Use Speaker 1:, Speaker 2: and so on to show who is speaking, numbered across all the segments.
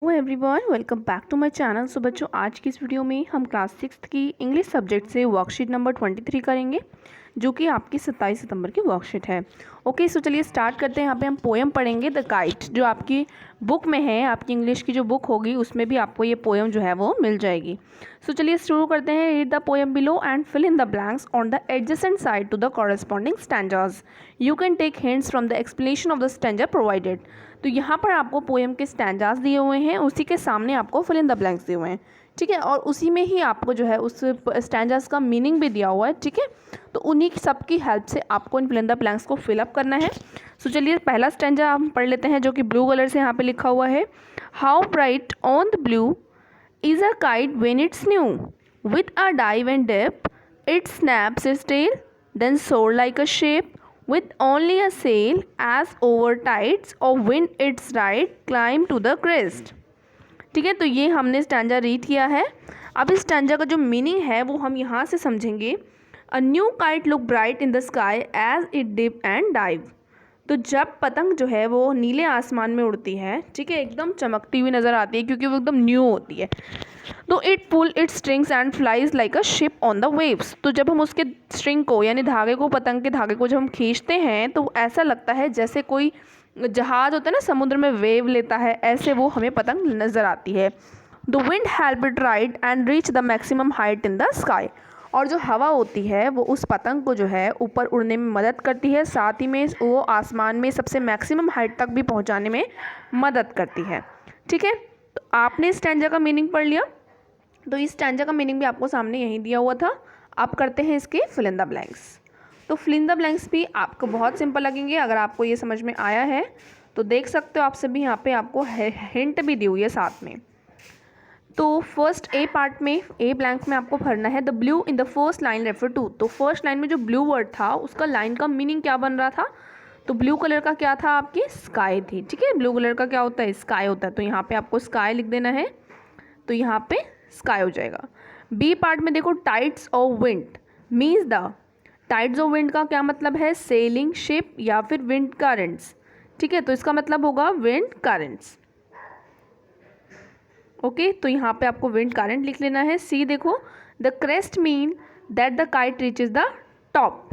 Speaker 1: Hello everyone, welcome back to my channel. So बच्चों, आज की इस वीडियो में हम क्लास 6 की इंग्लिश सब्जेक्ट से वर्कशीट नंबर 23 करेंगे, जो कि आपकी 27 सितंबर की वर्कशीट है। ओके, सो चलिए स्टार्ट करते हैं। यहाँ पे हम पोएम पढ़ेंगे द काइट, जो आपकी बुक में है। आपकी इंग्लिश की जो बुक होगी उसमें भी आपको ये पोएम जो है वो मिल जाएगी। सो चलिए शुरू करते हैं। Read the poem below and fill in the blanks on the adjacent side to the corresponding stanzas. You can take hints from the explanation of the stanza provided. तो यहाँ पर आपको पोएम के स्टैंजास दिए हुए हैं, उसी के सामने आपको फिल इन द ब्लैंक्स दिए हुए हैं। ठीक है, और उसी में ही आपको जो है उस स्टैंजास का मीनिंग भी दिया हुआ है। ठीक है, तो उन्हीं सब की हेल्प से आपको इन फिल इन द ब्लैंक्स को फिलअप करना है। सो चलिए पहला स्टैंजा हम पढ़ लेते हैं, जो कि ब्लू कलर से यहाँ पे लिखा हुआ है। How bright on the blue is a kite when it's new. With a dive and dip, it snaps its tail, then soars like a ship. With only a sail, as over tides of wind its ride, climb to the crest. ठीक है, तो ये हमने stanza read किया है। अब इस stanza का जो मीनिंग है वो हम यहाँ से समझेंगे। A new kite look bright in the sky as it dip and dive. तो जब पतंग जो है वो नीले आसमान में उड़ती है, ठीक है, एकदम चमकती हुई नज़र आती है क्योंकि वो एकदम न्यू होती है। तो it pull it strings and flies like a ship on the waves. तो जब हम उसके स्ट्रिंग को यानी धागे को, पतंग के धागे को जब हम खींचते हैं तो ऐसा लगता है जैसे कोई जहाज होता है ना, समुद्र में वेव लेता है, ऐसे वो हमें पतंग नज़र आती है। The wind help it ride and reach the maximum height in the sky. और जो हवा होती है वो उस पतंग को जो है ऊपर उड़ने में मदद करती है, साथ ही में वो आसमान में सबसे मैक्सिमम हाइट तक भी पहुंचाने में मदद करती है। ठीक है, तो आपने स्टैंजा का मीनिंग पढ़ लिया। तो इस स्टैंजा का मीनिंग भी आपको सामने यहीं दिया हुआ था। आप करते हैं इसके फिल इन द ब्लैंक्स। तो फिल इन द ब्लैंक्स भी आपको बहुत सिंपल लगेंगे। अगर आपको ये समझ में आया है तो देख सकते हो, आप सभी यहाँ पे आपको हिंट भी दी हुई है साथ में। तो फर्स्ट ए पार्ट में, ए ब्लैंक में आपको भरना है the blue in the first line refer to. तो फर्स्ट लाइन में जो ब्लू वर्ड था उसका लाइन का मीनिंग क्या बन रहा था? तो ब्लू कलर का क्या था? आपकी स्काई थी। ठीक है, ब्लू कलर का क्या होता है? स्काई होता है। तो यहाँ पे आपको स्काई लिख देना है, तो यहाँ पे स्काई हो जाएगा। बी पार्ट में देखो, tides of wind means the, tides of wind का क्या मतलब है? सेलिंग शिप या फिर विंड करंट्स। ठीक है, तो इसका मतलब होगा विंड करंट्स। ओके, तो यहाँ पे आपको विंड करंट लिख लेना है। सी देखो, the crest mean that the kite reaches the top.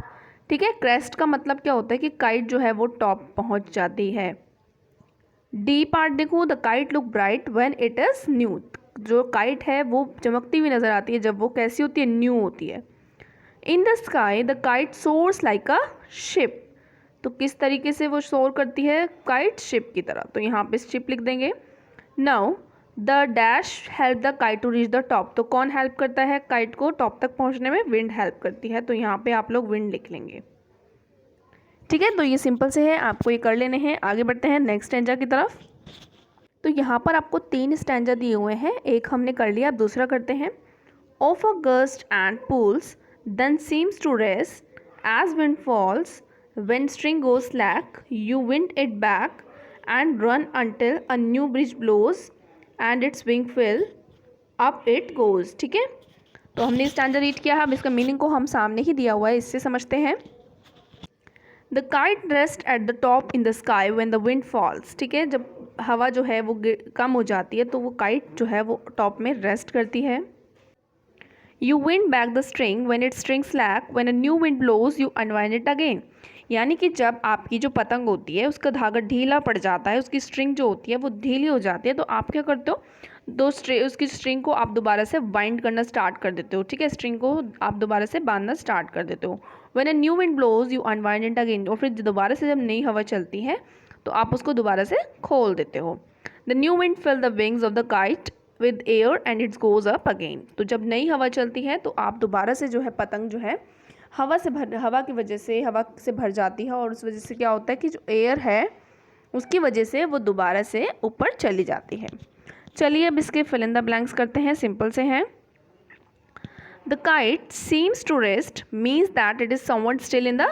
Speaker 1: ठीक है, क्रेस्ट का मतलब क्या होता है कि काइट जो है वो टॉप पहुँच जाती है। डी पार्ट देखो, the kite look bright when it is new. जो काइट है वो चमकती हुई नज़र आती है जब वो कैसी होती है? न्यू होती है। इन the sky the kite source like a ship. तो किस तरीके से वो सोर करती है काइट? शिप की तरह। तो यहाँ पे शिप लिख देंगे। Now the dash help the kite to reach the top. तो कौन हेल्प करता है काइट को टॉप तक पहुँचने में? विंड हेल्प करती है। तो यहाँ पे आप लोग विंड लिख लेंगे। ठीक है, तो ये सिंपल से है, आपको ये कर लेने हैं। आगे बढ़ते हैं नेक्स्ट स्टैंजा की तरफ। तो यहाँ पर आपको 3 स्टैंजा दिए हुए हैं, एक हमने कर लिया, अब दूसरा करते हैं। Of a gust and pulls then seems to rest as wind falls, when string goes slack you wind it back and run until a new breeze blows and its wing fill up it goes। ठीक है, तो हमने stanza read किया है। अब इसका meaning को हम सामने ही दिया हुआ है, इससे समझते हैं। The kite rest at the top in the sky when the wind falls. ठीक है, जब हवा जो है वो कम हो जाती है तो वो काइट जो है वो टॉप में रेस्ट करती है। You wind back the string when it string slack when a new wind blows you unwind it again. यानी कि जब आपकी जो पतंग होती है उसका धागा ढीला पड़ जाता है, उसकी स्ट्रिंग जो होती है वो ढीली हो जाती है, तो आप क्या करते हो? उसकी स्ट्रिंग को आप दोबारा से वाइंड करना स्टार्ट कर देते हो। ठीक है, स्ट्रिंग को आप दोबारा से बांधना स्टार्ट कर देते हो। When a new wind blows you unwind it again. और फिर दोबारा से जब नई हवा चलती है तो आप उसको दोबारा से खोल देते हो। The new wind fill the wings of the kite with air and it's goes up again. तो जब नई हवा चलती है तो आप दोबारा से जो है पतंग जो है हवा की वजह से हवा से भर जाती है, और उस वजह से क्या होता है कि जो एयर है उसकी वजह से वो दोबारा से ऊपर चली जाती है। चलिए अब इसके फिल इन द ब्लैंक्स करते हैं, सिंपल से हैं। The kite seems to rest means that it is somewhat still in the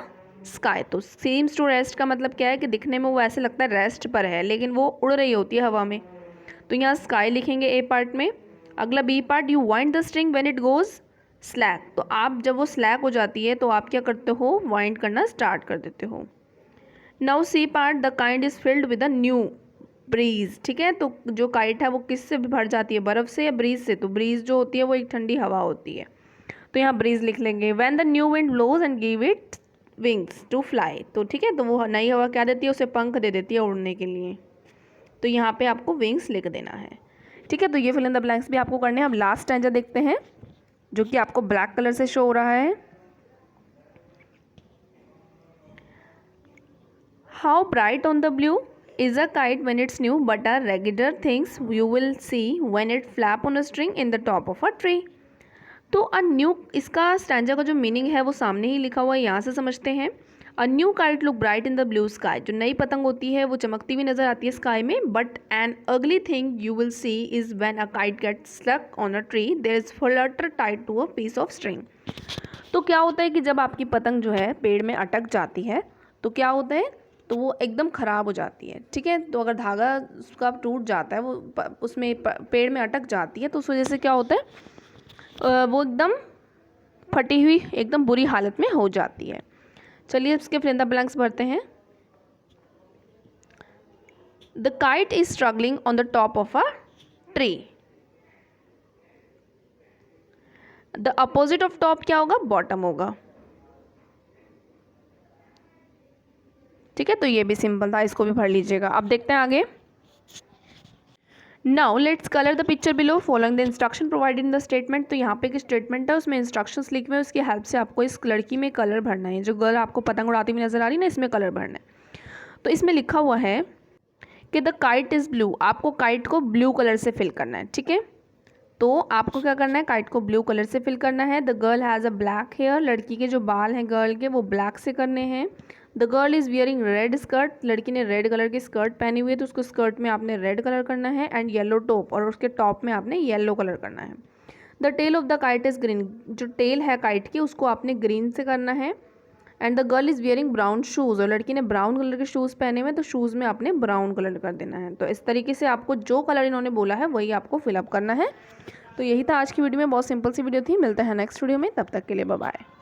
Speaker 1: sky. तो सीम्स टू रेस्ट का मतलब क्या है कि दिखने में वो ऐसे लगता है रेस्ट पर है, लेकिन वो उड़ रही होती है हवा में। तो यहाँ स्काई लिखेंगे ए पार्ट में। अगला b part, you wind the string when it goes slack. तो आप जब वो स्लैक हो जाती है तो आप क्या करते हो? वाइंड करना स्टार्ट कर देते हो। Now c part, the kite is filled with a new breeze, ठीक है। तो जो काइट है वो किससे भर जाती है, बर्फ़ से या ब्रीज से? तो ब्रीज जो होती है वो एक ठंडी हवा होती है, तो यहाँ ब्रीज लिख लेंगे। When the new wind blows and give it wings to fly, तो ठीक है, तो वो नई हवा क्या देती है, उसे पंख दे देती है उड़ने के लिए, तो यहाँ पे आपको विंग्स लिख देना है, ठीक है। तो ये फिल इन द ब्लैंक्स भी आपको करने हैं। अब लास्ट स्टैंजा देखते हैं जो कि आपको ब्लैक कलर से शो हो रहा है। How bright on the blue is a kite when it's new but are regular things you will see when it flap on a string in the top of a tree। तो a new, इसका stanza का जो meaning है वो सामने ही लिखा हुआ है, यहाँ से समझते हैं। अ new kite look bright in the blue sky, जो नई पतंग होती है वो चमकती हुई नजर आती है स्काई में। But an ugly thing you will see is when a kite get stuck on a tree there is flutter tied to a piece of string. तो क्या होता है कि जब आपकी पतंग जो है पेड़ में अटक जाती है तो क्या होता है, तो वो एकदम ख़राब हो जाती है, ठीक है। तो अगर धागा उसका टूट जाता है, वो उसमें पेड़ में अटक जाती है, तो उस वजह से क्या होता है, वो एकदम फटी हुई एकदम बुरी हालत में हो जाती है। चलिए इसके फिल इन द ब्लैंक्स भरते हैं। The kite is struggling on the top of a tree. The opposite of top क्या होगा, बॉटम होगा, ठीक है। तो ये भी सिंपल था, इसको भी भर लीजिएगा। अब देखते हैं आगे। Now let's colour the picture below following the instruction provided in the statement. तो यहाँ पे एक स्टेटमेंट है, उसमें इंस्ट्रक्शंस लिखे हुए हैं, उसकी हेल्प से आपको इस लड़की में कलर भरना है। जो गर्ल आपको पतंग उड़ाती हुई नजर आ रही है ना, इसमें कलर भरना है। तो इसमें लिखा हुआ है कि द काइट इज़ ब्लू, आपको काइट को ब्लू कलर से फिल करना है, ठीक है। तो आपको क्या करना है, काइट को ब्लू कलर से फिल करना है। The girl has a black hair, लड़की के जो बाल हैं गर्ल के वो ब्लैक से करने हैं। The girl is wearing red skirt, लड़की ने रेड कलर की स्कर्ट पहनी हुई है, तो उसको स्कर्ट में आपने रेड कलर करना है। एंड येलो टॉप, और उसके टॉप में आपने येलो कलर करना है। The tail of the kite is green, जो टेल है काइट की उसको आपने ग्रीन से करना है। And the girl is wearing brown shoes, और लड़की ने ब्राउन कलर के शूज़ पहने हुए, तो शूज़ में आपने ब्राउन कलर कर देना है। तो इस तरीके से आपको जो कलर इन्होंने बोला है वही आपको फिलअप करना है। तो यही था आज की वीडियो में, बहुत सिंपल सी वीडियो थी। मिलते हैं नेक्स्ट वीडियो में, तब तक के लिए बाय बाय।